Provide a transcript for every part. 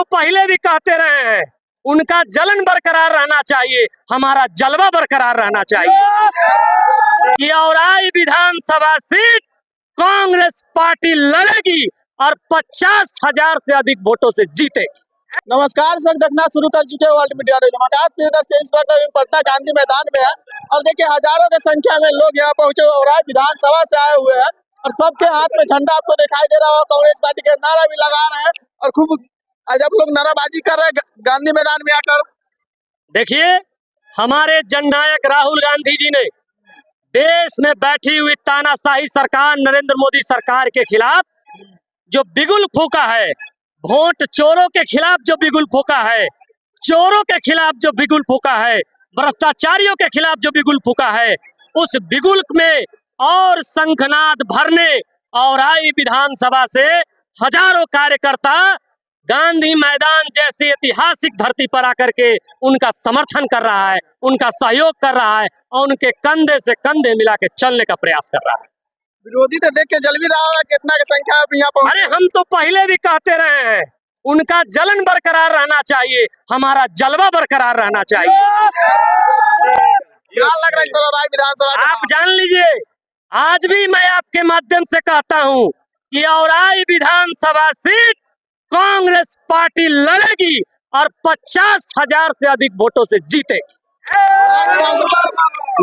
तो पहले भी कहते रहे हैं, उनका जलन बरकरार रहना चाहिए, हमारा जलवा बरकरार रहना चाहिए कि औराई विधानसभा सीट कांग्रेस पार्टी लड़ेगी और 50,000 से अधिक वोटों से जीतेगी। नमस्कार, इस वक्त देखना शुरू कर चुके हैं वर्ल्ड मीडिया न्यूज। आकाश प्रियदर्शी इस वक्त पटना गांधी मैदान में है और देखिए हजारों की संख्या में लोग यहाँ पहुंचे और विधानसभा से आए हुए हैं और सबके हाथ में झंडा आपको दिखाई दे रहा है। कांग्रेस पार्टी के नारा भी लगा रहे हैं और खूब अजब लोग नाराबाजी कर रहे हैं गांधी मैदान में आकर। देखिए, हमारे जननायक राहुल गांधी जी ने देश में बैठी हुई तानाशाही सरकार नरेंद्र मोदी सरकार के खिलाफ जो बिगुल फूका है, वोट चोरों के खिलाफ जो बिगुल फूका है, चोरों के खिलाफ जो बिगुल फूका है, भ्रष्टाचारियों के खिलाफ जो बिगुल फूका है, उस बिगुल में और शंखनाद भरने और आई विधानसभा से हजारों कार्यकर्ता गांधी मैदान जैसी ऐतिहासिक धरती पर आकर के उनका समर्थन कर रहा है, उनका सहयोग कर रहा है और उनके कंधे से कंधे मिला के चलने का प्रयास कर रहा है। विरोधी तो देख के जल भी रहा है कितना की संख्या यहाँ पर। अरे हम तो पहले भी कहते रहे हैं, उनका जलन बरकरार रहना चाहिए, हमारा जलवा बरकरार रहना चाहिए। क्या लग रहा है राय विधानसभा? आप जान लीजिए, आज भी मैं आपके माध्यम से कहता हूं कि औराई विधानसभा सीट कांग्रेस पार्टी लड़ेगी और 50,000 से अधिक वोटों से जीतेगी।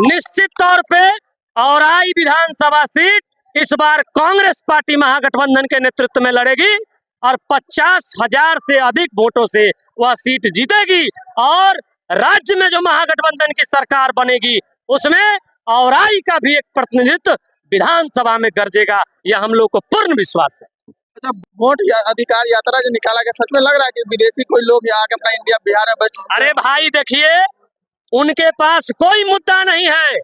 निश्चित तौर पे औराई विधानसभा सीट इस बार कांग्रेस पार्टी महागठबंधन के नेतृत्व में लड़ेगी और 50,000 से अधिक वोटों से वह सीट जीतेगी और राज्य में जो महागठबंधन की सरकार बनेगी उसमें औराई का भी एक प्रतिनिधित्व विधानसभा में गरजेगा, यह हम लोग को पूर्ण विश्वास है। अच्छा, वोट अधिकार यात्रा जो निकाला गया, सच में लग रहा है कि विदेशी कोई लोग यहाँ के अपना इंडिया बिहार में बच? अरे भाई देखिए, उनके पास कोई मुद्दा नहीं है।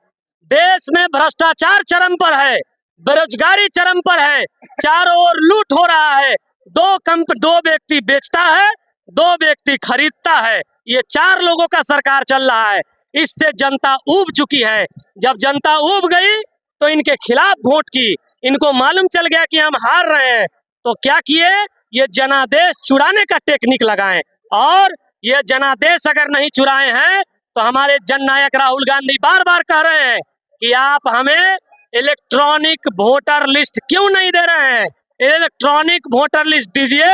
देश में भ्रष्टाचार चरम पर है, बेरोजगारी चरम पर है, चारों ओर लूट हो रहा है, दो व्यक्ति बेचता है, 2 व्यक्ति खरीदता है, ये 4 लोगों का सरकार चल रहा है। इससे जनता ऊब चुकी है। जब जनता ऊब गई तो इनके खिलाफ वोट की, इनको मालूम चल गया कि हम हार रहे हैं, तो क्या किए, ये जनादेश चुराने का टेक्निक लगाएं और ये जनादेश अगर नहीं चुराए हैं तो हमारे जननायक राहुल गांधी बार बार कह रहे हैं कि आप हमें इलेक्ट्रॉनिक वोटर लिस्ट क्यों नहीं दे रहे हैं, इलेक्ट्रॉनिक वोटर लिस्ट दीजिए,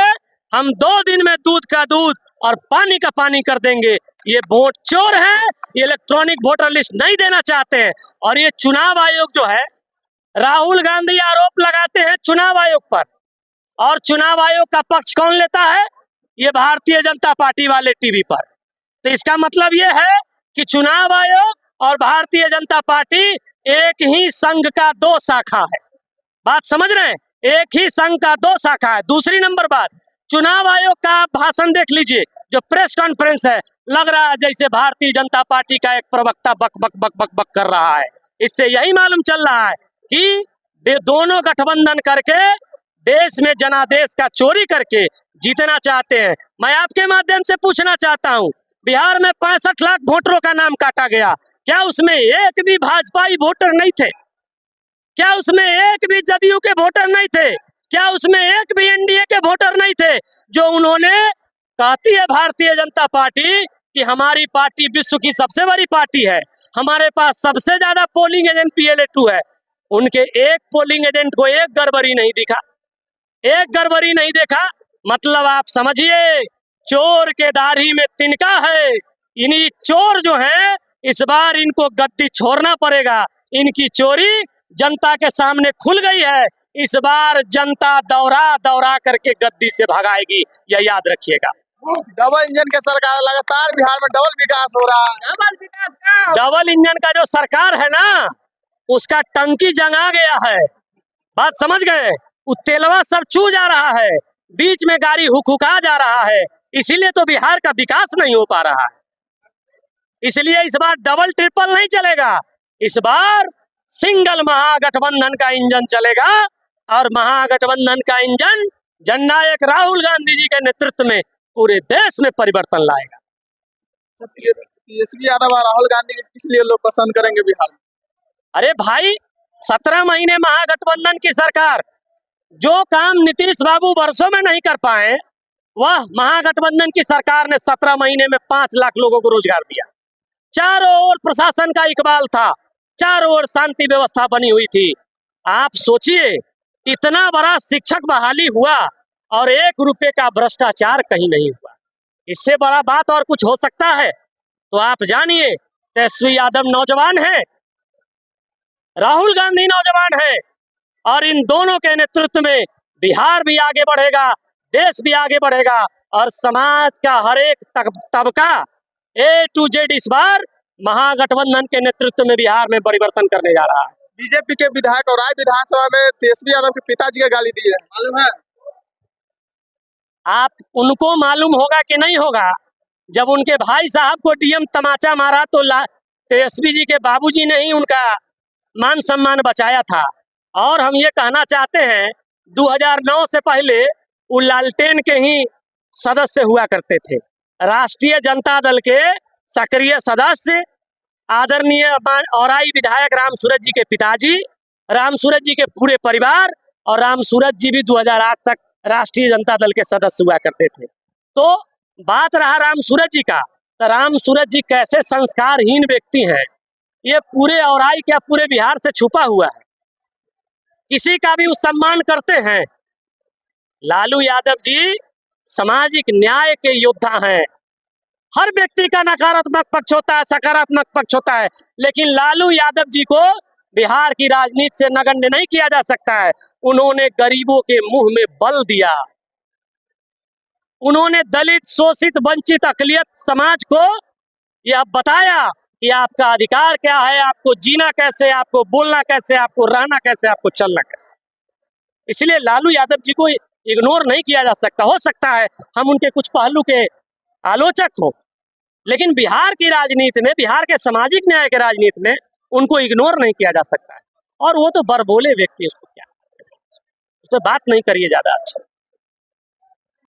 हम 2 दिन में दूध का दूध और पानी का पानी कर देंगे। ये वोट चोर है, ये इलेक्ट्रॉनिक वोटर लिस्ट नहीं देना चाहते हैं। और ये चुनाव आयोग जो है, राहुल गांधी आरोप लगाते हैं चुनाव आयोग पर, और चुनाव आयोग का पक्ष कौन लेता है, ये भारतीय जनता पार्टी वाले टीवी पर। तो इसका मतलब ये है कि चुनाव आयोग और भारतीय जनता पार्टी एक ही संघ का 2 शाखा है। बात समझ रहे हैं, एक ही संघ का 2 शाखा है। दूसरी नंबर बात, चुनाव आयोग का आप भाषण देख लीजिए, जो प्रेस कॉन्फ्रेंस है, लग रहा है जैसे भारतीय जनता पार्टी का एक प्रवक्ता बक बक बक बक बक कर रहा है। इससे यही मालूम चल रहा है कि दोनों गठबंधन करके देश में जनादेश का चोरी करके जीतना चाहते हैं। मैं आपके माध्यम से पूछना चाहता हूं, बिहार में 65 लाख वोटरों का नाम काटा गया, क्या उसमें एक भी भाजपाई वोटर नहीं थे? क्या उसमें एक भी जदयू के वोटर नहीं थे? क्या उसमें एक भी एनडीए के वोटर नहीं थे? जो उन्होंने कहती है भारतीय जनता पार्टी कि हमारी पार्टी विश्व की सबसे बड़ी पार्टी है, हमारे पास सबसे ज्यादा पोलिंग एजेंट PLA2 है, उनके एक पोलिंग एजेंट को एक गड़बड़ी नहीं दिखा, एक गड़बड़ी नहीं देखा। मतलब आप समझिए, चोर के दाढ़ी में तिनका है। इन्हीं चोर जो हैं, इस बार इनको गद्दी छोड़ना पड़ेगा। इनकी चोरी जनता के सामने खुल गई है, इस बार जनता दौरा दौरा करके गद्दी से भगाएगी, यह याद रखिएगा। डबल इंजन के सरकार लगातार बिहार में डबल विकास हो रहा है। डबल इंजन का जो सरकार है ना, उसका टंकी जंगा गया है। बात समझ गए, तेलवा सब चू जा रहा है, बीच में गाड़ी हुकहुका जा रहा है, इसीलिए तो बिहार का विकास नहीं हो पा रहा है। इसलिए इस बार डबल ट्रिपल नहीं चलेगा, इस बार सिंगल महागठबंधन का इंजन चलेगा और महागठबंधन का इंजन जननायक राहुल गांधी जी के नेतृत्व में पूरे देश में परिवर्तन लाएगा। तेजस्वी यादव और राहुल गांधी किस लिए लोग पसंद करेंगे बिहार में? अरे भाई, 17 महीने महागठबंधन की सरकार, जो काम नीतीश बाबू वर्षों में नहीं कर पाए, वह महागठबंधन की सरकार ने 17 महीने में 5 लाख लोगों को रोजगार दिया। चारों ओर प्रशासन का इकबाल था, चारों ओर शांति व्यवस्था बनी हुई थी। आप सोचिए, इतना बड़ा शिक्षक बहाली हुआ और 1 रुपए का भ्रष्टाचार कहीं नहीं हुआ। इससे बड़ा बात और कुछ हो सकता है? तो आप जानिए, तेजस्वी यादव नौजवान है, राहुल गांधी नौजवान है, और इन दोनों के नेतृत्व में बिहार भी आगे बढ़ेगा, देश भी आगे बढ़ेगा, और समाज का हर एक तबका A to Z इस बार महागठबंधन के नेतृत्व में बिहार में परिवर्तन करने जा रहा है। बीजेपी के विधायक और राय विधानसभा में तेजस्वी यादव के पिताजी का गाली दी है, मालूम है? आप उनको मालूम होगा कि नहीं होगा? जब उनके भाई साहब को डीएम तमाचा मारा तो तेजस्वी जी के बाबूजी ने ही उनका मान सम्मान बचाया था। और हम ये कहना चाहते हैं, 2009 से पहले वो लालटेन के ही सदस्य हुआ करते थे। राष्ट्रीय जनता दल के सक्रिय सदस्य आदरणीय औराई विधायक राम सूरत जी के पिताजी, राम सूरत जी के पूरे परिवार, और राम सूरत जी भी 2008 तक राष्ट्रीय जनता दल के सदस्य हुआ करते थे। तो बात रहा राम सूरत जी का, तो राम सूरत जी कैसे संस्कारहीन व्यक्ति हैं, ये पूरे औराई क्या पूरे बिहार से छुपा हुआ है। किसी का भी सम्मान करते हैं। लालू यादव जी सामाजिक न्याय के योद्धा हैं। हर व्यक्ति का नकारात्मक पक्ष होता है, सकारात्मक पक्ष होता है, लेकिन लालू यादव जी को बिहार की राजनीति से नगण्य नहीं किया जा सकता है। उन्होंने गरीबों के मुंह में बल दिया, उन्होंने दलित, शोषित, वंचित, अकलियत समाज को यह बताया कि आपका अधिकार क्या है, आपको जीना कैसे, आपको बोलना कैसे, आपको रहना कैसे, आपको चलना कैसे। इसलिए लालू यादव जी को इग्नोर नहीं किया जा सकता। हो सकता है हम उनके कुछ पहलू के आलोचक हो, लेकिन बिहार की राजनीति में, बिहार के सामाजिक न्याय के राजनीति में उनको इग्नोर नहीं किया जा सकता है। और वो तो बरबोले व्यक्ति, उसको क्या, उस पर बात नहीं करिए ज्यादा। अच्छा।